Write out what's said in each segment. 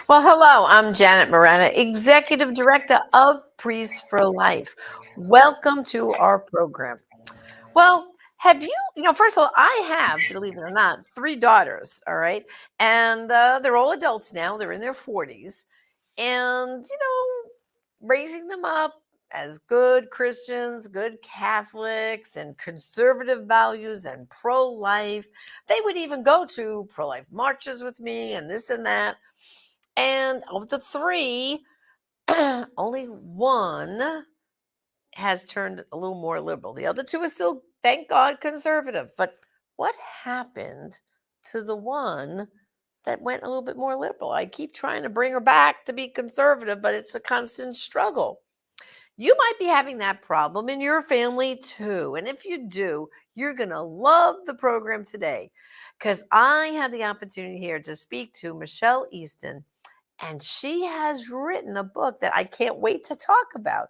Well, hello, I'm Janet Morana, Executive Director of Priests for Life. Welcome to our program. Well, have first of all, I have, believe it or not, three daughters, all right? And they're all adults now, they're in their 40s. And, raising them up as good Christians, good Catholics, and conservative values and pro life. They would even go to pro life marches with me and this and that. And of the three, only one has turned a little more liberal. The other two are still, thank God, conservative. But what happened to the one that went a little bit more liberal? I keep trying to bring her back to be conservative, but it's a constant struggle. You might be having that problem in your family too. And if you do, you're going to love the program today because I had the opportunity here to speak to Michelle Easton, and she has written a book that I can't wait to talk about,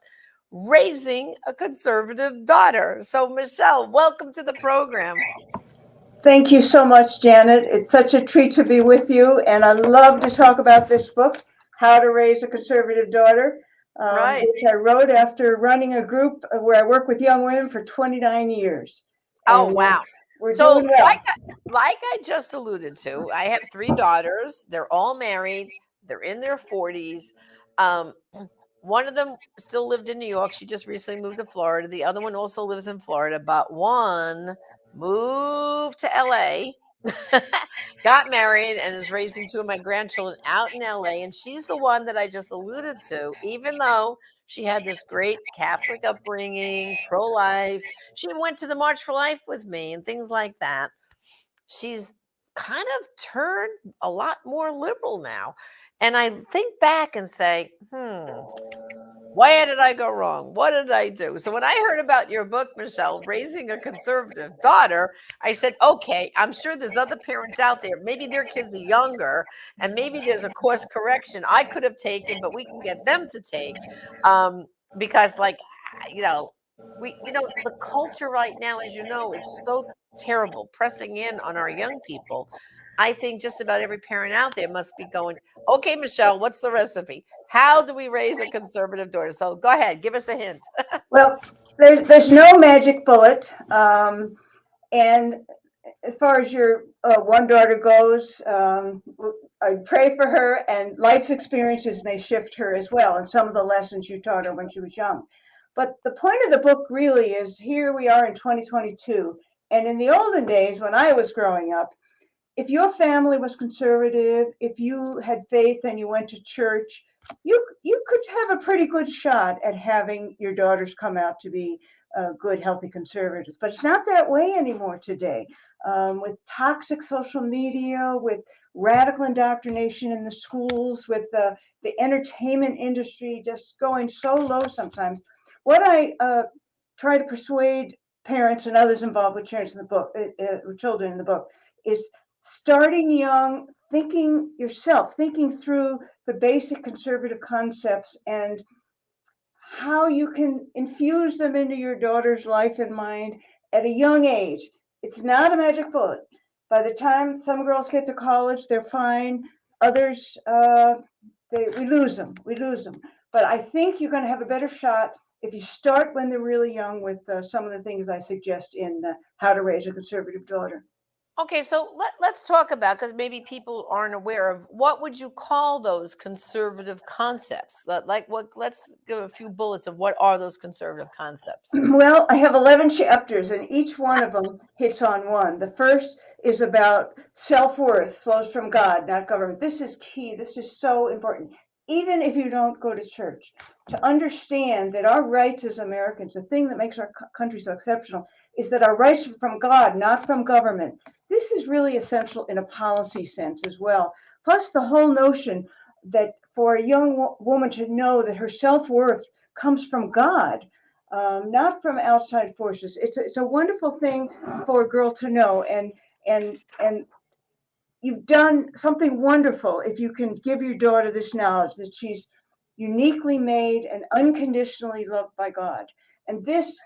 Raising a Conservative Daughter. So, Michelle, welcome to the program. Thank you so much, Janet. It's such a treat to be with you, and I love to talk about this book, How to Raise a Conservative Daughter, Right. which I wrote after running a group where I work with young women for 29 years. Oh, And wow. we're So, doing well. like I just alluded to, I have three daughters. They're all married. They're in their 40s. Um, one of them still lived in New York. She just recently moved to Florida. The other one also lives in Florida, but one moved to LA, got married, and is raising two of my grandchildren out in LA. And she's the one that I just alluded to, even though she had this great Catholic upbringing, pro life. She went to the March for Life with me and things like that. She's kind of turned a lot more liberal now. And I think back and say, where did I go wrong? What did I do? So when I heard about your book, Michelle, Raising a Conservative Daughter, I said, okay, I'm sure there's other parents out there. Maybe their kids are younger and maybe there's a course correction I could have taken, but we can get them to take. Because like, you know, the culture right now, as you know, it's so terrible, pressing in on our young people. I think just about every parent out there must be going, okay, Michelle, what's the recipe? How do we raise a conservative daughter? So go ahead, give us a hint. Well, there's no magic bullet. And as far as your one daughter goes, I pray for her, and life's experiences may shift her as well, and some of the lessons you taught her when she was young. But the point of the book really is here we are in 2022. And in the olden days, when I was growing up, if your family was conservative, if you had faith and you went to church, you could have a pretty good shot at having your daughters come out to be good, healthy conservatives. But it's not that way anymore today. With toxic social media, with radical indoctrination in the schools, with the entertainment industry just going so low sometimes. What I try to persuade parents and others involved with children in the book, is starting young, thinking through the basic conservative concepts and how you can infuse them into your daughter's life and mind at a young age. It's not a magic bullet. By the time some girls get to college, they're fine. Others, we lose them. We lose them. But I think you're going to have a better shot if you start when they're really young with some of the things I suggest in How to Raise a Conservative Daughter. Okay, so let's talk about, because maybe people aren't aware of, what would you call those conservative concepts? Like what? Let's give a few bullets of what are those conservative concepts. Well, I have 11 chapters, and each one of them hits on one. The first is about self-worth flows from God, not government. This is key. This is so important. Even if you don't go to church, to understand that our rights as Americans, the thing that makes our country so exceptional, is that our rights are from God, not from government. This is really essential in a policy sense as well. Plus, the whole notion that for a young woman to know that her self-worth comes from God, not from outside forces. It's a wonderful thing for a girl to know, and you've done something wonderful if you can give your daughter this knowledge that she's uniquely made and unconditionally loved by God. And this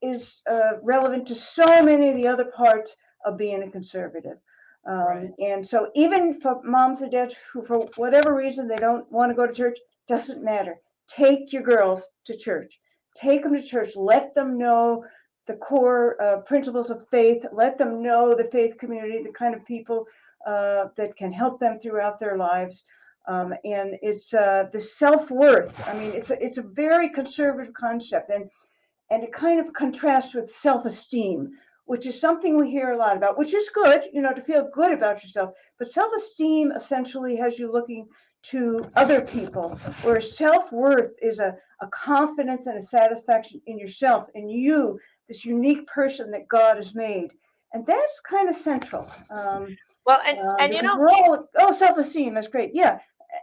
is relevant to so many of the other parts of being a conservative. Right. And so even for moms and dads who, for whatever reason, they don't want to go to church, doesn't matter. Take your girls to church. Take them to church. Let them know the core principles of faith. Let them know the faith community, the kind of people that can help them throughout their lives. And it's the self-worth. I mean, it's a very conservative concept, and it kind of contrasts with self-esteem, which is something we hear a lot about, which is good, to feel good about yourself. But self-esteem essentially has you looking to other people, whereas self-worth is a confidence and a satisfaction in yourself, in you, this unique person that God has made. And that's kind of central. Well, and Because we're all, oh, self-esteem, that's great. Yeah.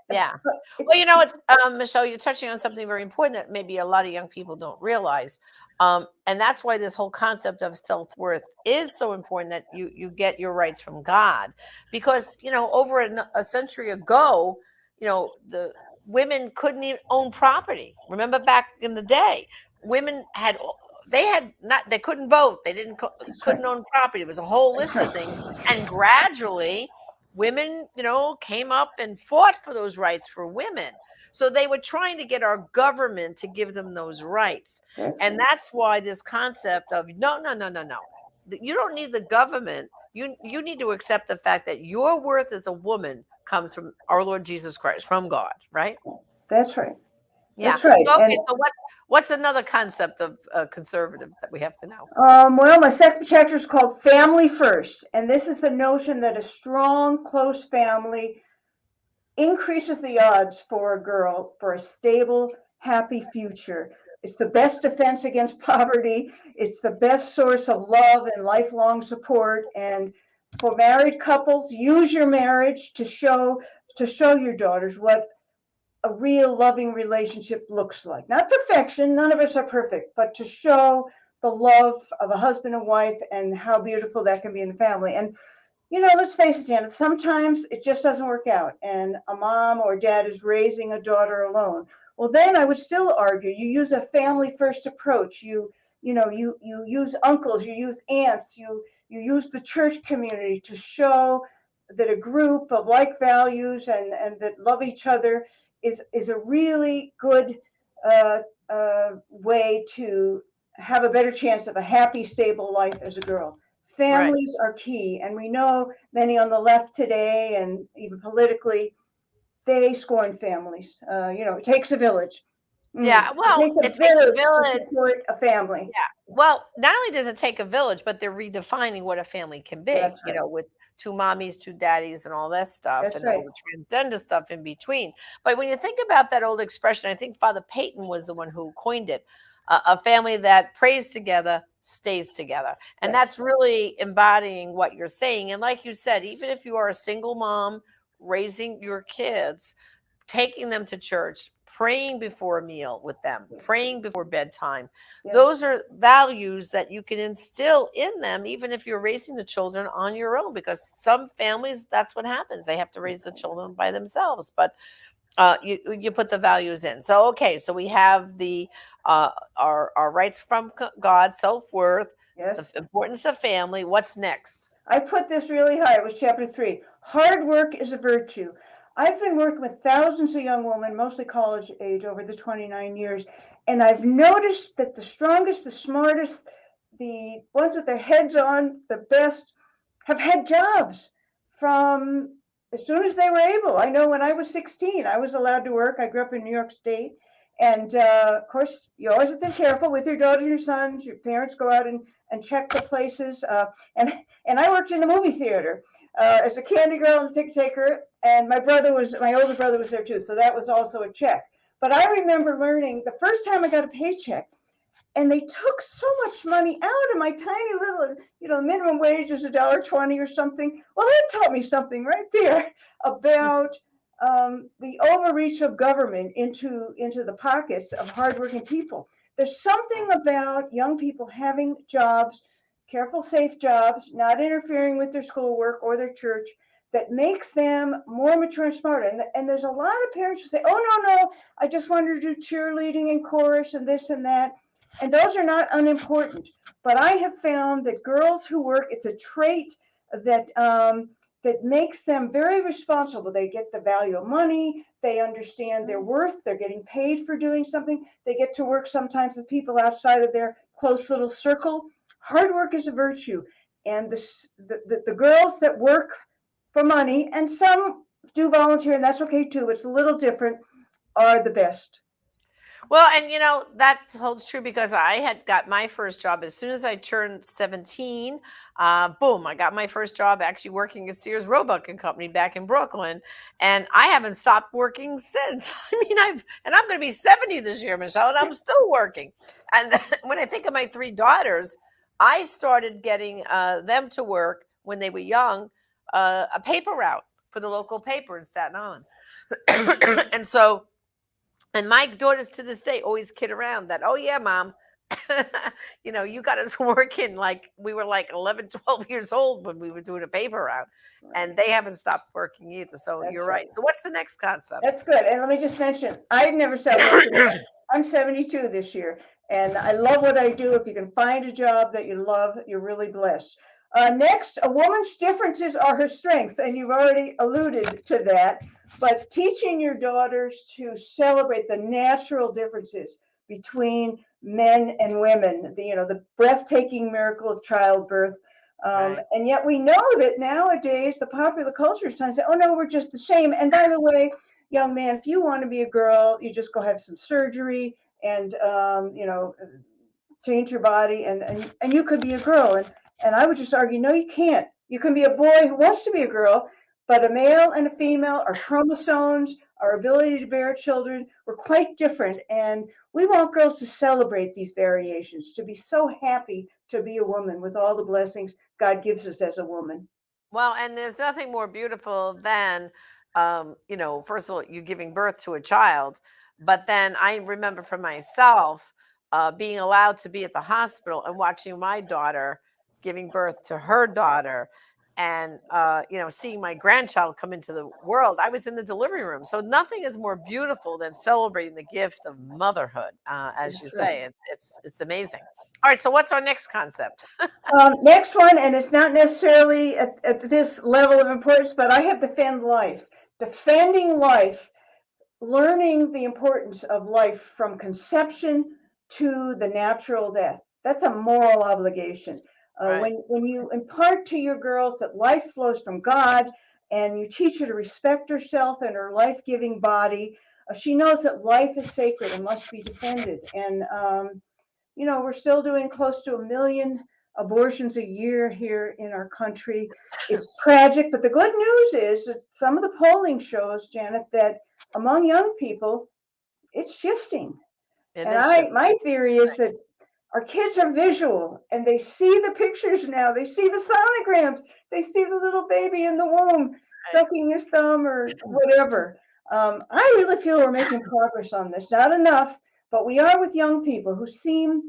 yeah. But Well, it's Michelle, you're touching on something very important that maybe a lot of young people don't realize. And that's why this whole concept of self-worth is so important, that you get your rights from God. Because, over a century ago, the women couldn't even own property. Remember back in the day, women they couldn't vote. They that's right. couldn't own property. It was a whole That's list of right. things. And gradually women, came up and fought for those rights for women. So they were trying to get our government to give them those rights. That's And right. that's why this concept of no, no, no, no, no. You don't need the government. You need to accept the fact that your worth as a woman comes from our Lord Jesus Christ, from God, right? That's right. Yeah. That's right. So okay, And so what's another concept of conservatives that we have to know? well, my second chapter is called Family First. And this is the notion that a strong, close family increases the odds for a girl for a stable, happy future. It's the best defense against poverty. It's the best source of love and lifelong support. And for married couples, use your marriage to show your daughters what a real loving relationship looks like. Not perfection, none of us are perfect, but to show the love of a husband and wife and how beautiful that can be in the family. And let's face it, Janet, sometimes it just doesn't work out, and a mom or dad is raising a daughter alone. Well, then I would still argue you use a family first approach. You use uncles, you use aunts, you use the church community to show that a group of like values and that love each other is a really good uh, way to have a better chance of a happy, stable life as a girl. Right. Families are key, and we know many on the left today, and even politically, they scorn families. It takes a village. Yeah. It Well, takes a it takes a village to village. support a family. Yeah. Well, not only does it take a village, but they're redefining what a family can be, That's right. with two mommies, two daddies, and all that stuff, That's and all right. the transgender stuff in between. But when you think about that old expression, I think Father Peyton was the one who coined it: a family that prays together stays together. And That's that's really embodying what you're saying. And like you said, even if you are a single mom raising your kids, taking them to church, praying before a meal with them, yes, praying before bedtime. yes, Those are values that you can instill in them, even if you're raising the children on your own, because some families, that's what happens. They have to raise the children by themselves. But you put the values in. So, okay, so we have our rights from God, self worth, the yes. importance of family. What's next? I put this really high. It was chapter 3. Hard work is a virtue. I've been working with thousands of young women, mostly college age, over the 29 years, and I've noticed that the strongest, the smartest, the ones with their heads on, the best, have had jobs from as soon as they were able. I know when I was 16, I was allowed to work. I grew up in New York State. And of course, you always have to be careful with your daughters and your sons. Your parents go out and check the places. And and I worked in a movie theater as a candy girl and ticket taker. And my older brother was there too, so that was also a check. But I remember learning the first time I got a paycheck, and they took so much money out of my tiny little, minimum wage is $1.20 or something. Well, that taught me something right there about the overreach of government into the pockets of hardworking people. There's something about young people having jobs, careful, safe jobs, not interfering with their schoolwork or their church, that makes them more mature and smarter. And there's a lot of parents who say, oh, no, I just wanted to do cheerleading and chorus and this and that. And those are not unimportant. But I have found that girls who work, it's a trait that that makes them very responsible. They get the value of money. They understand their worth. They're getting paid for doing something. They get to work sometimes with people outside of their close little circle. Hard work is a virtue. And the girls that work for money, and some do volunteer, and that's okay too. It's a little different, are the best. Well, and that holds true because I had got my first job as soon as I turned 17. Boom, I got my first job actually working at Sears Roebuck and Company back in Brooklyn, and I haven't stopped working since. I mean, I'm going to be 70 this year, Michelle, and I'm still working. And when I think of my three daughters, I started getting them to work when they were young, a paper route for the local paper in Staten Island, and so. And my daughters to this day always kid around that, oh, yeah, mom, you got us working like we were like 11, 12 years old when we were doing a paper route. And they haven't stopped working either. So That's you're right. So what's the next concept? That's good. And let me just mention, I never stopped working. I'm 72 this year, and I love what I do. If you can find a job that you love, you're really blessed. Next, a woman's differences are her strengths, and you've already alluded to that. But teaching your daughters to celebrate the natural differences between men and women, the breathtaking miracle of childbirth. Right. And yet we know that nowadays the popular culture is trying to say, oh no, we're just the same. And by the way, young man, if you want to be a girl, you just go have some surgery and change your body, and you could be a girl. And I would just argue, no, you can't. You can be a boy who wants to be a girl, but a male and a female, our chromosomes, our ability to bear children, we're quite different. And we want girls to celebrate these variations, to be so happy to be a woman with all the blessings God gives us as a woman. Well, and there's nothing more beautiful than, first of all, you giving birth to a child. But then I remember for myself being allowed to be at the hospital and watching my daughter giving birth to her daughter and, seeing my grandchild come into the world. I was in the delivery room. So nothing is more beautiful than celebrating the gift of motherhood, as you That's right. say. It's amazing. All right. So what's our next concept? Next one, and it's not necessarily at this level of importance, but I have defend life. Defending life, learning the importance of life from conception to the natural death. That's a moral obligation. Right. When you impart to your girls that life flows from God, and you teach her to respect herself and her life-giving body, she knows that life is sacred and must be defended. And we're still doing close to 1 million abortions a year here in our country. It's tragic, but the good news is that some of the polling shows, Janet, that among young people, it's shifting. It And is shift. my theory is that our kids are visual and they see the pictures now. They see the sonograms. They see the little baby in the womb sucking his thumb or whatever. I really feel we're making progress on this. Not enough, but we are with young people who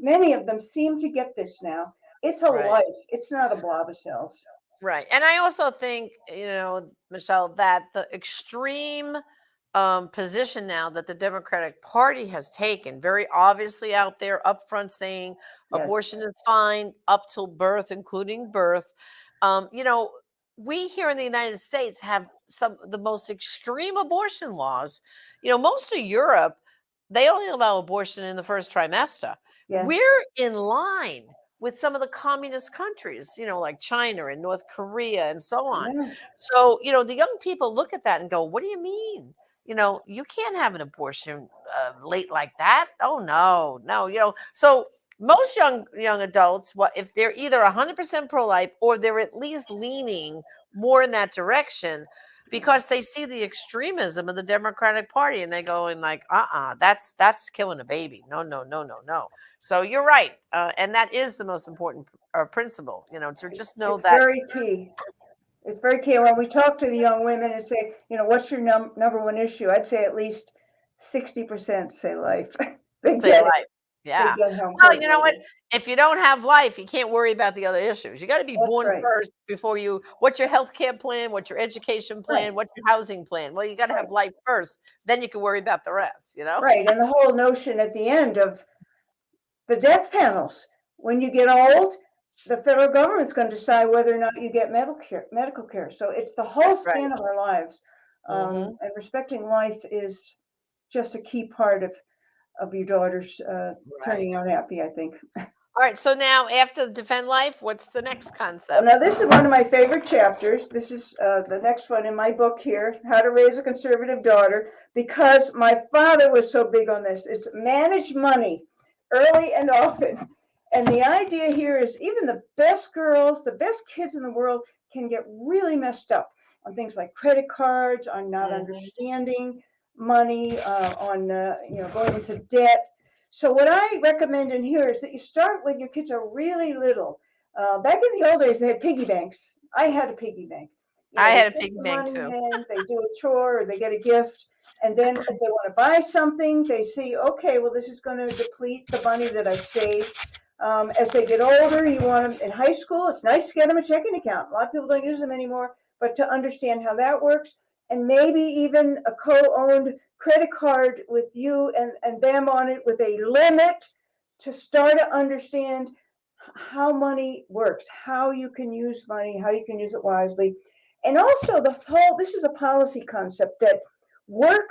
many of them seem to get this now. It's a Right. life. It's not a blob of cells. Right. And I also think, Michelle, that the extreme position now that the Democratic Party has taken, very obviously out there, upfront saying Yes. abortion is fine up till birth, including birth. Um, you know, we here in the United States have some of the most extreme abortion laws. Most of Europe, they only allow abortion in the first trimester. Yes. We're in line with some of the communist countries, like China and North Korea and so on. Yeah. So, the young people look at that and go, what do you mean? You can't have an abortion late like that. Oh no, no, So most young adults, what if they're either 100% pro-life or they're at least leaning more in that direction because they see the extremism of the Democratic Party and they go in like, that's killing a baby. No, no, no, no, no. So you're right, and that is the most important principle. To just know It's that. very key. It's very key. When we talk to the young women and say, what's your number one issue? I'd say at least 60% say life. They Say get it. life. They Yeah. get how Well, important you know it what? is. If you don't have life, you can't worry about the other issues. You got to be That's born right. first before what's your health care plan? What's your education Right. plan? What's your housing plan? Well, you got to Right. have life first. Then you can worry about the rest. Right. And the whole notion at the end of the death panels, when you get old, the federal government's going to decide whether or not you get medical care. So it's the whole Right. span of our lives. Hmm. And respecting life is just a key part of your daughter's Right. turning out happy, I think. All right. So now, after Defend Life, what's the next Well, now concept? this is one of my favorite chapters. This is the next one in my book here, How to Raise a Conservative Daughter, because my father was so big on this. It's manage money early and often. And the idea here is even the best girls, the best kids in the world can get really messed up on things like credit cards, on not Hmm. understanding money, on going into debt. So what I recommend in here is that you start when your kids are really little. Back in the old days, they had piggy banks. I had a piggy bank. I They had a put piggy the bank money too. in, they do a chore, or they get a gift. And then if they want to buy something, they see, okay, well, this is going to deplete the money that I've saved. As they get older, you want them in high school. It's nice to get them a checking account. A lot of people don't use them anymore, but to understand how that works, and maybe even a co-owned credit card with you and them on it with a limit to start to understand how money works, how you can use money, how you can use it wisely. And also this is a policy concept that work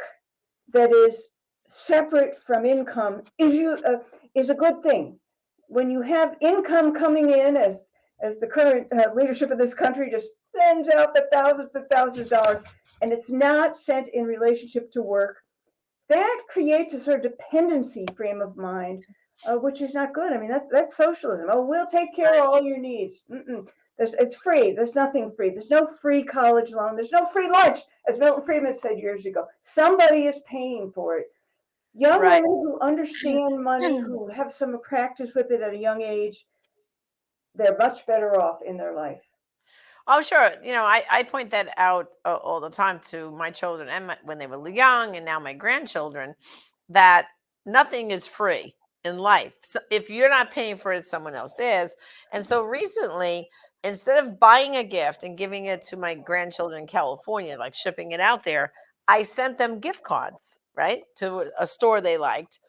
that is separate from income is a good thing. When you have income coming in, as the current leadership of this country just sends out the thousands and thousands of dollars, and it's not sent in relationship to work, that creates a sort of dependency frame of mind, which is not good. I mean, that's socialism. Oh, we'll take care of all your needs. It's free. There's nothing free. There's no free college loan. There's no free lunch, as Milton Friedman said years ago. Somebody is paying for it. Young Right. women who understand money, who have some practice with it at a young age, they're much better off in their life. Oh, sure. I point that out all the time to my children and when they were young, and now my grandchildren, that nothing is free in life. So if you're not paying for it, someone else is. And so recently, instead of buying a gift and giving it to my grandchildren in California, like shipping it out there, I sent them gift cards, right, to a store they liked.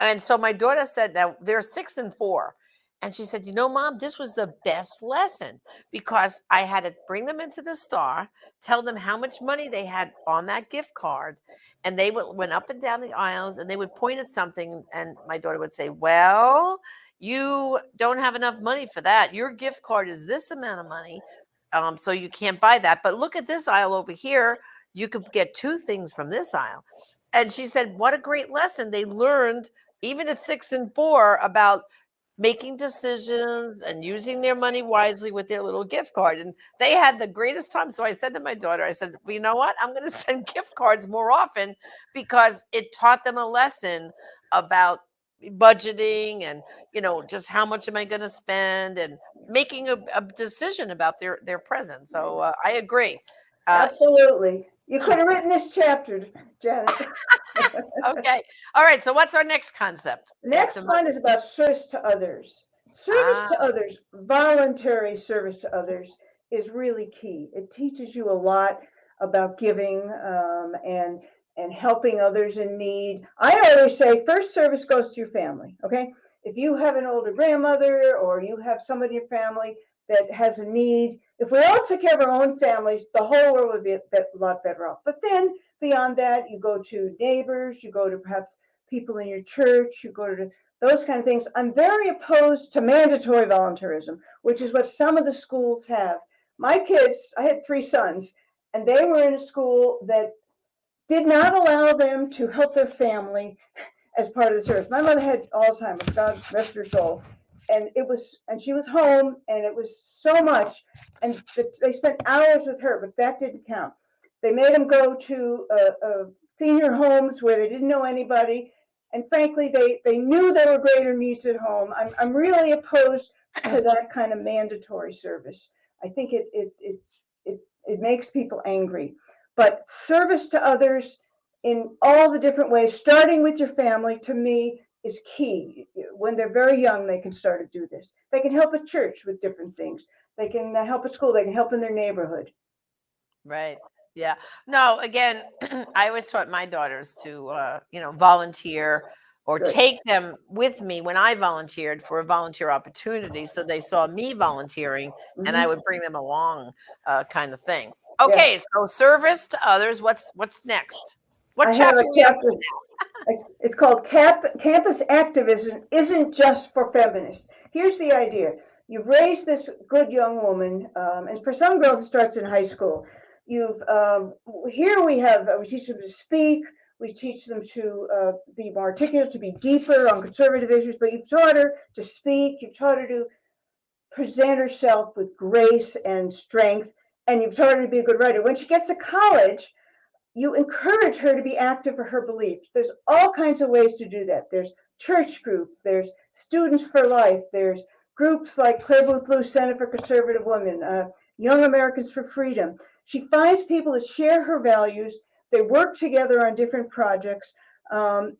And so my daughter said that they're 6 and 4. And she said, Mom, this was the best lesson because I had to bring them into the store, tell them how much money they had on that gift card. And they went up and down the aisles and they would point at something. And my daughter would say, well, you don't have enough money for that. Your gift card is this amount of money. So you can't buy that. But look at this aisle over here. You could get two things from this aisle. And she said, what a great lesson they learned, even at 6 and 4, about making decisions and using their money wisely with their little gift card. And they had the greatest time. So I said to my daughter, I said, well, you know what? I'm going to send gift cards more often because it taught them a lesson about budgeting and, just how much am I going to spend and making a decision about their present. So I agree. Uh, Absolutely. You could have written this chapter, Janet. okay. All right. So what's our next concept The after next one money? is about service to others. Service Ah, to others, voluntary service to others, is really key. It teaches you a lot about giving and helping others in need. I always say first service goes to your family. Okay, if you have an older grandmother or you have somebody in your family that has a need, if we all took care of our own families, the whole world would be a lot better off. But then beyond that, you go to neighbors, you go to perhaps people in your church, you go to those kind of things. I'm very opposed to mandatory volunteerism, which is what some of the schools have. My kids, I had 3 sons, and they were in a school that did not allow them to help their family as part of the service. My mother had Alzheimer's, God rest her soul, and she was home, and it was so much, and they spent hours with her, but that didn't count. They made them go to senior homes where they didn't know anybody, and frankly, they knew there were greater needs at home. I'm really opposed to that kind of mandatory service. I think it makes people angry. But service to others in all the different ways, starting with your family, to me, is key. When they're very young, they can start to do this. They can help a church with different things. They can help at school. They can help in their neighborhood. right. Yeah. No, again, I always taught my daughters to, volunteer or Good. take them with me when I volunteered for a volunteer opportunity. So they saw me volunteering and I Hmm. would bring them along, kind of thing. Yeah. Okay, so service to others. What's next? What I have chapter a are we up chapter. It's called Campus Activism Isn't Just for Feminists. Here's the idea. You've raised this good young woman, and for some girls it starts in high school. You've Here we teach them to speak, we teach them to be more articulate, to be deeper on conservative issues, but you've taught her to speak, you've taught her to present herself with grace and strength, and you've taught her to be a good writer. When she gets to college, you encourage her to be active for her beliefs. There's all kinds of ways to do that. There's church groups, there's Students for Life, there's groups like Claire Booth Luce Center for Conservative Women, Young Americans for Freedom. She finds people that share her values. They work together on different projects, and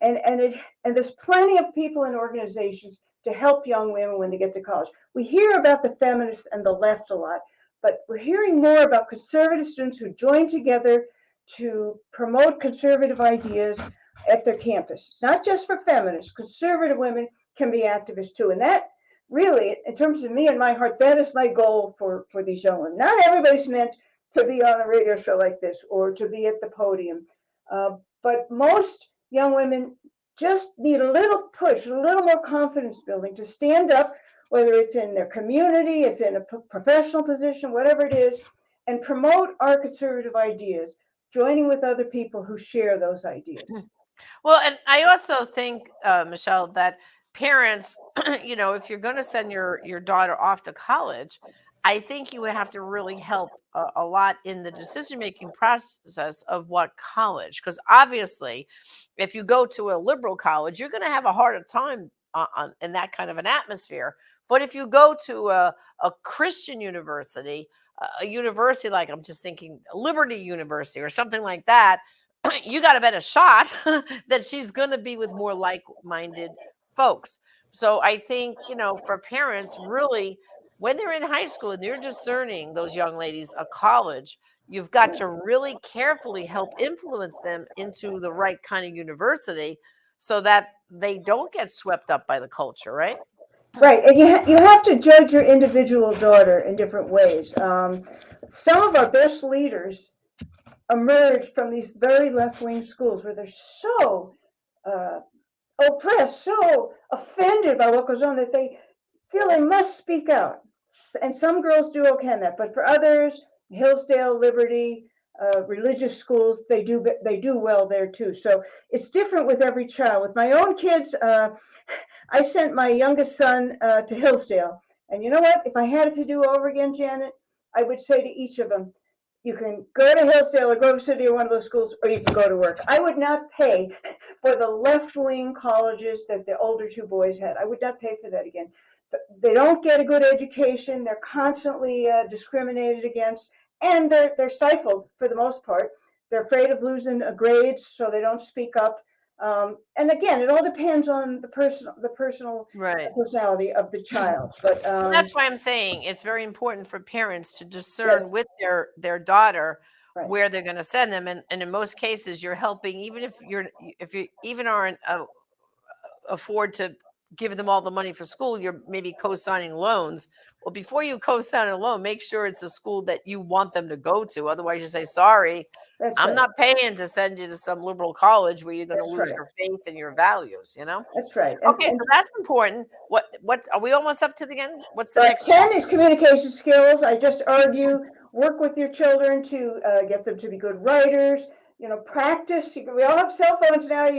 there's plenty of people and organizations to help young women when they get to college. We hear about the feminists and the left a lot, but we're hearing more about conservative students who join together to promote conservative ideas at their campus. Not just for feminists, conservative women can be activists too. And that really, in terms of me and my heart, that is my goal for these young women. Not everybody's meant to be on a radio show like this or to be at the podium. But most young women just need a little push, a little more confidence building to stand up, whether it's in their community, it's in a professional position, whatever it is, and promote our conservative ideas, joining with other people who share those ideas. Well, and I also think, Michelle, that parents, if you're going to send your daughter off to college, I think you would have to really help a lot in the decision making process of what college, because obviously, if you go to a liberal college, you're going to have a harder time in that kind of an atmosphere. But if you go to a Christian university, a university like, I'm just thinking Liberty University or something like that, you got a better shot that she's going to be with more like-minded folks. So I think, for parents, really, when they're in high school and they're discerning those young ladies a college, you've got to really carefully help influence them into the right kind of university so that they don't get swept up by the culture, right? Right, and you have to judge your individual daughter in different ways. Some of our best leaders emerge from these very left-wing schools where they're so uh, oppressed, so offended by what goes on that they feel they must speak out. And some girls do okay in that, but for others, Hillsdale, Liberty, religious schools, they do well there too. So it's different with every child. With my own kids, I sent my youngest son to Hillsdale, and you know what? If I had it to do over again, Janet, I would say to each of them, you can go to Hillsdale or Grove City or one of those schools, or you can go to work. I would not pay for the left-wing colleges that the older two boys had. I would not pay for that again. They don't get a good education. They're constantly discriminated against, and they're stifled for the most part. They're afraid of losing grades, so they don't speak up. And again, it all depends on the personal Right. personality of the child. But Well, that's why I'm saying it's very important for parents to discern yes, with their daughter right. where they're going to send them, and in most cases, you're helping, even if you even aren't afford to give them all the money for school, you're maybe co-signing loans. Well, before you co-sign a loan, make sure it's a school that you want them to go to. Otherwise, you say, "Sorry, That's I'm right. not paying to send you to some liberal college where you're going to That's lose right. your faith and your values." You know. That's right. Okay, so that's important. What are we almost up to the end? What's the Right, next 10 chapter? is communication skills. I just argue, work with your children to get them to be good writers. Practice. We all have cell phones now.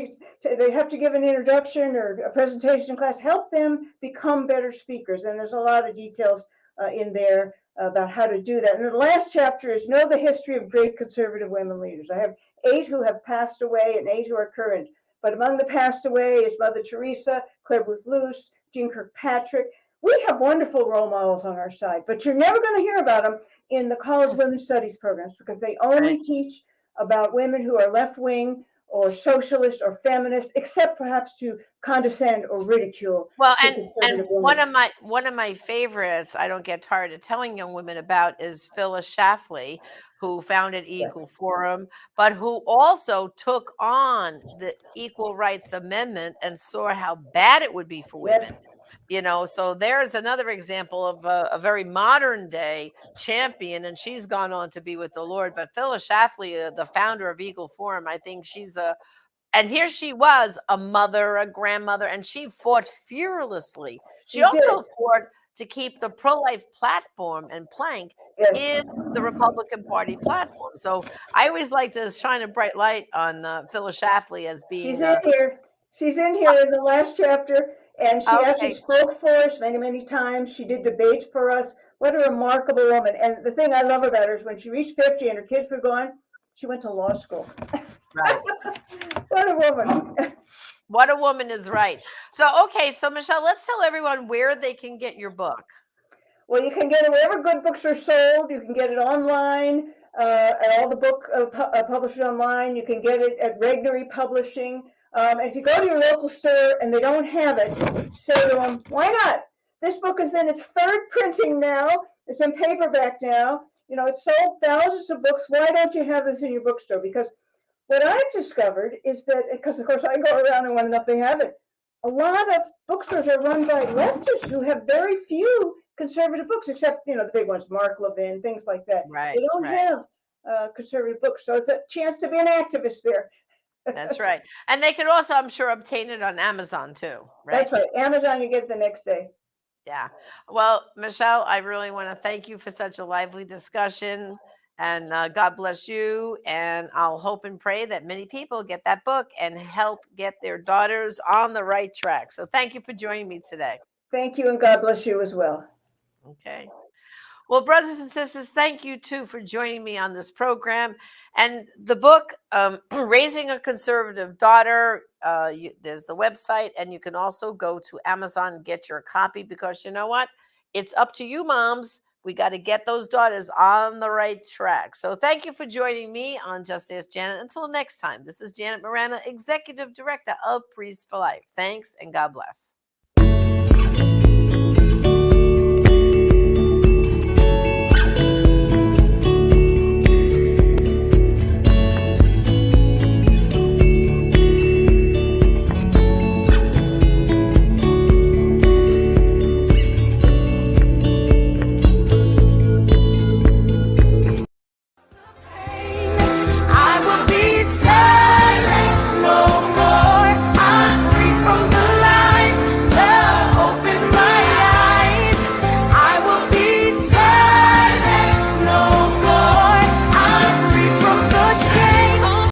They have to give an introduction or a presentation class. Help them become better speakers. And there's a lot of details in there about how to do that. And the last chapter is know the history of great conservative women leaders. I have 8 who have passed away and 8 who are current. But among the passed away is Mother Teresa, Claire Booth Luce, Jean Kirkpatrick. We have wonderful role models on our side, but you're never going to hear about them in the college women's studies programs because they only Right. teach about women who are left wing or socialist or feminist, except perhaps to condescend or ridicule Well, the and conservative woman. one of my favorites I don't get tired of telling young women about is Phyllis Schaffler, who founded Yes, Equal Forum, but who also took on the Equal Rights Amendment and saw how bad it would be for yes, women. So there's another example of a very modern day champion, and she's gone on to be with the Lord. But Phyllis Schaffler, the founder of Eagle Forum, I think she's a and here she was, a mother, a grandmother, and she fought fearlessly. She she did. also fought to keep the pro-life platform and plank Yes, in the Republican Party platform. So I always like to shine a bright light on Phyllis Schlafly as she's being in a here. She's in here in the last chapter, and she actually okay, spoke for us many, many times. She did debates for us. What a remarkable woman. And the thing I love about her is when she reached 50 and her kids were gone, she went to law school. right. What a woman. What a woman is right. So okay, so Michelle, let's tell everyone where they can get your book. Well, you can get it wherever good books are sold. You can get it online at all the book publishers online. You can get it at Regnery Publishing. And if you go to your local store and they don't have it, say to them, why not? This book is in its third printing now. It's in paperback now. It's sold thousands of books. Why don't you have this in your bookstore? Because what I've discovered is that, because of course I go around and when nothing have it, a lot of bookstores are run by leftists who have very few conservative books, except the big ones, Mark Levin, things like that. Right, They don't right. have conservative books, so it's a chance to be an activist there. That's right. And they could also, I'm sure, obtain it on Amazon too, right? That's right. Amazon, you get it the next day. Yeah. Well, Michelle, I really want to thank you for such a lively discussion. And God bless you. And I'll hope and pray that many people get that book and help get their daughters on the right track. So thank you for joining me today. Thank you, and God bless you as well. Okay. Well, brothers and sisters, thank you too for joining me on this program. And the book, Raising a Conservative Daughter, there's the website, and you can also go to Amazon and get your copy because you know what? It's up to you, moms. We got to get those daughters on the right track. So thank you for joining me on Just Ask Janet. Until next time, this is Janet Morana, Executive Director of Priests for Life. Thanks and God bless.